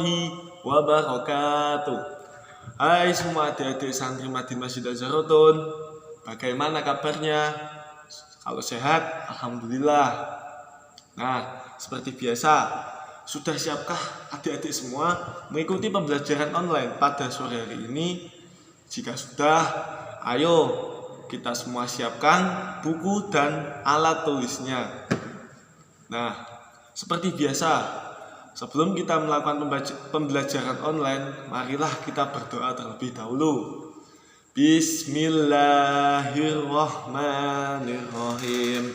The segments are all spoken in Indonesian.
warahmatullahi wabarakatuh. Hai semua adik-adik santri Madinah Masjid Azharotun, bagaimana kabarnya? Kalau sehat, alhamdulillah. Nah, seperti biasa, sudah siapkah adik-adik semua mengikuti pembelajaran online pada sore hari ini? Jika sudah, ayo kita semua siapkan buku dan alat tulisnya. Nah, seperti biasa, sebelum kita melakukan pembelajaran online, marilah kita berdoa terlebih dahulu. Bismillahirrahmanirrahim.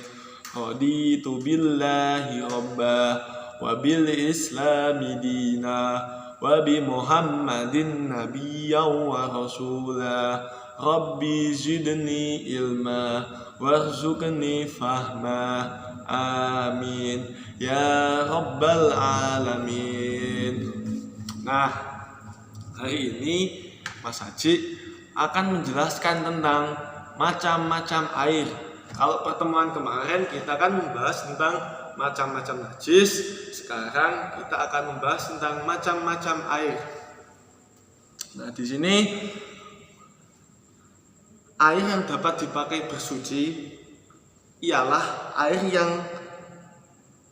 Raditu billahi rabbah wa bil islami dina wa bi muhammadin nabiyyan wa rasulah. Rabbi zidni ilma warzuqni fahma. Amin ya rabbal alamin. Nah, hari ini Mas Haji akan menjelaskan tentang macam-macam air. Kalau pertemuan kemarin kita kan membahas tentang macam-macam najis, sekarang kita akan membahas tentang macam-macam air. Nah, di sini air yang dapat dipakai bersuci ialah air yang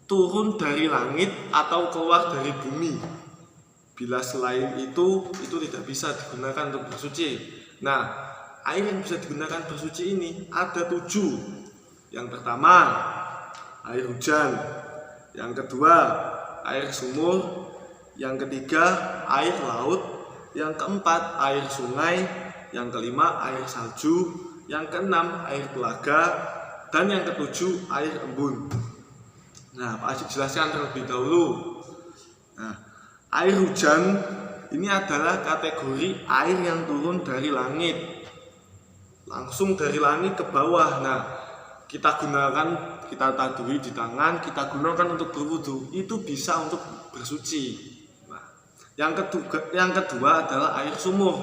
turun dari langit atau keluar dari bumi. Bila selain itu tidak bisa digunakan untuk bersuci. Nah, air yang bisa digunakan bersuci ini ada 7. Yang pertama, air hujan. Yang kedua, air sumur. Yang ketiga, air laut. Yang keempat, air sungai. Yang kelima, air salju. Yang keenam, air telaga. Dan yang ketujuh, air embun. Nah, Pak Haji jelaskan terlebih dahulu. Nah, air hujan ini adalah kategori air yang turun dari langit, langsung dari langit ke bawah. Nah, kita tadui di tangan, kita gunakan untuk berwudu, itu bisa untuk bersuci. Nah, yang kedua adalah air sumur.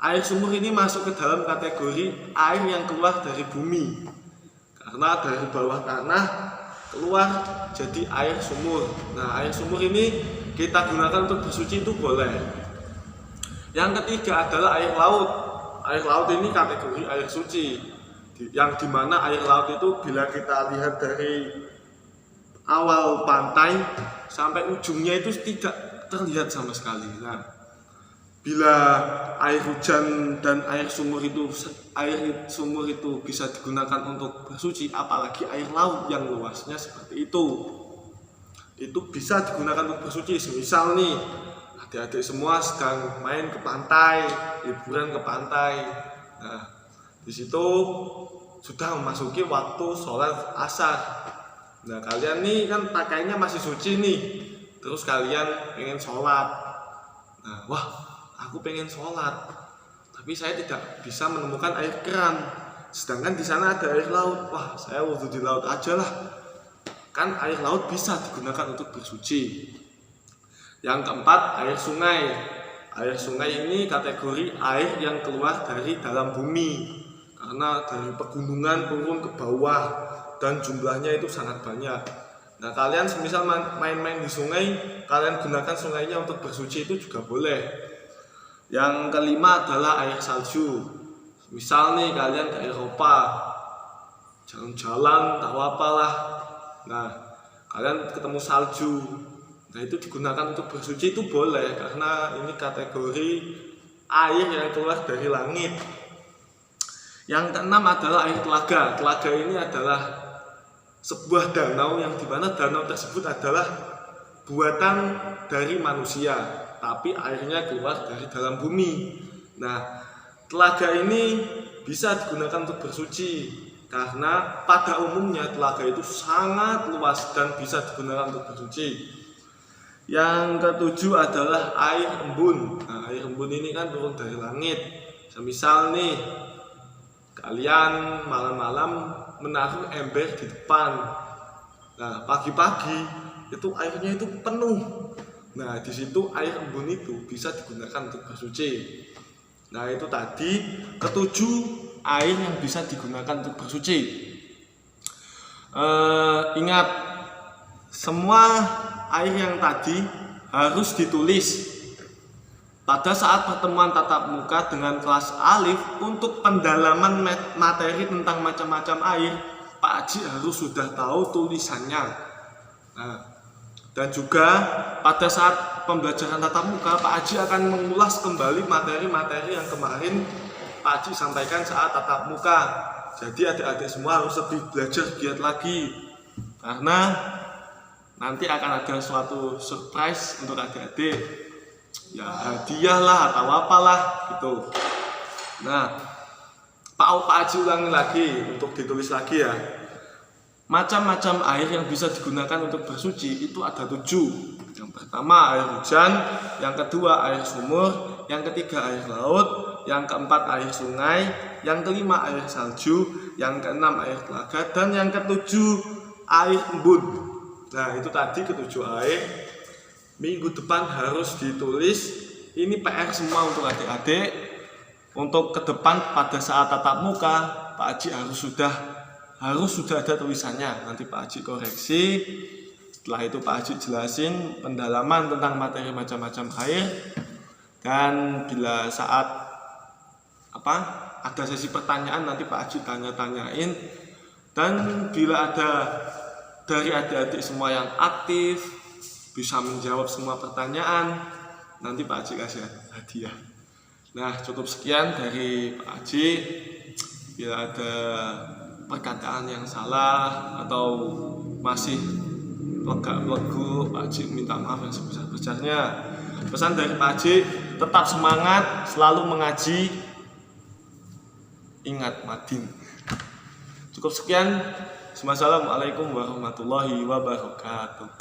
Air sumur ini masuk ke dalam kategori air yang keluar dari bumi, karena dari bawah tanah keluar jadi air sumur. Nah, air sumur ini kita gunakan untuk bersuci itu boleh. Yang ketiga adalah air laut. Air laut ini kategori air suci, yang dimana air laut itu bila kita lihat dari awal pantai sampai ujungnya itu tidak terlihat sama sekali. Nah, bila air hujan dan air sumur itu bisa digunakan untuk bersuci, apalagi air laut yang luasnya seperti itu bisa digunakan untuk bersuci. Semisal nih, adik-adik semua sedang main ke pantai, liburan ke pantai. Nah, di situ sudah memasuki waktu sholat asar. Nah, kalian nih kan pakainya masih suci nih, terus kalian pengen sholat. Nah, wah, aku pengen sholat, tapi saya tidak bisa menemukan air keran. Sedangkan di sana ada air laut. Wah, saya wudhu di laut aja lah. Kan air laut bisa digunakan untuk bersuci. Yang keempat, air sungai. Air sungai ini kategori air yang keluar dari dalam bumi, karena dari pegunungan turun ke bawah dan jumlahnya itu sangat banyak. Nah, kalian semisal main-main di sungai, kalian gunakan sungainya untuk bersuci itu juga boleh. Yang kelima adalah air salju. Misal nih kalian ke Eropa, jalan-jalan, tahu apalah. Nah, kalian ketemu salju. Nah, itu digunakan untuk bersuci itu boleh, karena ini kategori air yang keluar dari langit. Yang keenam adalah air telaga. Telaga ini adalah sebuah danau yang dimana danau tersebut adalah buatan dari manusia, tapi airnya keluar dari dalam bumi. Nah, telaga ini bisa digunakan untuk bersuci, karena pada umumnya telaga itu sangat luas dan bisa digunakan untuk bersuci. Yang ketujuh adalah air embun. Nah, air embun ini kan turun dari langit. Semisal nih, kalian malam-malam menaruh ember di depan. Nah, pagi-pagi itu airnya itu penuh. Nah, di situ air embun itu bisa digunakan untuk bersuci. Nah, itu tadi ketujuh air yang bisa digunakan untuk bersuci. Ingat, semua air yang tadi harus ditulis. Pada saat pertemuan tatap muka dengan kelas alif untuk pendalaman materi tentang macam-macam air, Pak Haji harus sudah tahu tulisannya. Nah, dan juga pada saat pembelajaran tatap muka, Pak Haji akan mengulas kembali materi-materi yang kemarin Pak Haji sampaikan saat tatap muka. Jadi adik-adik semua harus lebih belajar giat lagi, karena nanti akan ada suatu surprise untuk adik-adik, ya hadiah lah atau apalah gitu. Nah, Pak Haji ulangi lagi untuk ditulis lagi ya. Macam-macam air yang bisa digunakan untuk bersuci itu ada 7. Yang pertama air hujan, yang kedua air sumur, yang ketiga air laut, yang keempat air sungai, yang kelima air salju, yang keenam air telaga, dan yang ketujuh air embun. Nah, itu tadi ketujuh air. Minggu depan harus ditulis. Ini PR semua untuk adik-adik. Untuk ke depan pada saat tatap muka, Pak Haji harus sudah ada tulisannya. Nanti Pak Haji koreksi. Setelah itu Pak Haji jelasin pendalaman tentang materi macam-macam air. Dan bila saat ada sesi pertanyaan, nanti Pak Haji tanya-tanyain. Dan bila ada dari adik-adik semua yang aktif, bisa menjawab semua pertanyaan, nanti Pak Haji kasih hadiah. Nah, cukup sekian dari Pak Haji. Bila ada perkataan yang salah atau masih lega-legu, Pak Haji minta maaf yang sebesar-besarnya. Pesan dari Pak Haji, tetap semangat, selalu mengaji, ingat Madin. Cukup sekian. Wassalamualaikum warahmatullahi wabarakatuh.